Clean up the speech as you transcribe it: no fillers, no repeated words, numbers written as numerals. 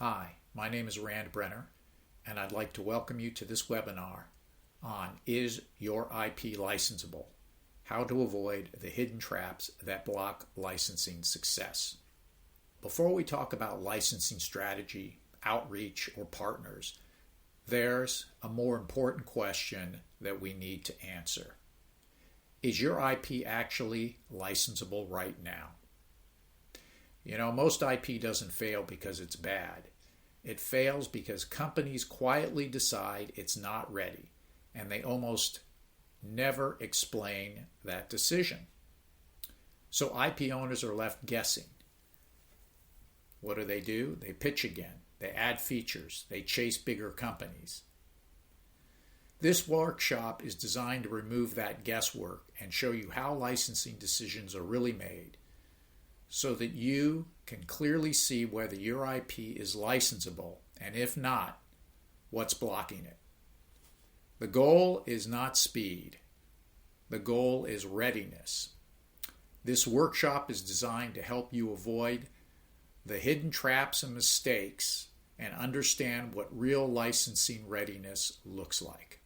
Hi, my name is Rand Brenner, and I'd like to welcome you to this webinar on Is Your IP Licensable? How to Avoid the Hidden Traps that Block Licensing Success. Before we talk about licensing strategy, outreach, or partners, there's a more important question that we need to answer. Is your IP actually licensable right now? Most IP doesn't fail because it's bad. It fails because companies quietly decide it's not ready, and they almost never explain that decision. So IP owners are left guessing. What do? They pitch again. They add features. They chase bigger companies. This workshop is designed to remove that guesswork and show you how licensing decisions are really made, so that you can clearly see whether your IP is licensable, and if not, what's blocking it. The goal is not speed. The goal is readiness. This workshop is designed to help you avoid the hidden traps and mistakes and understand what real licensing readiness looks like.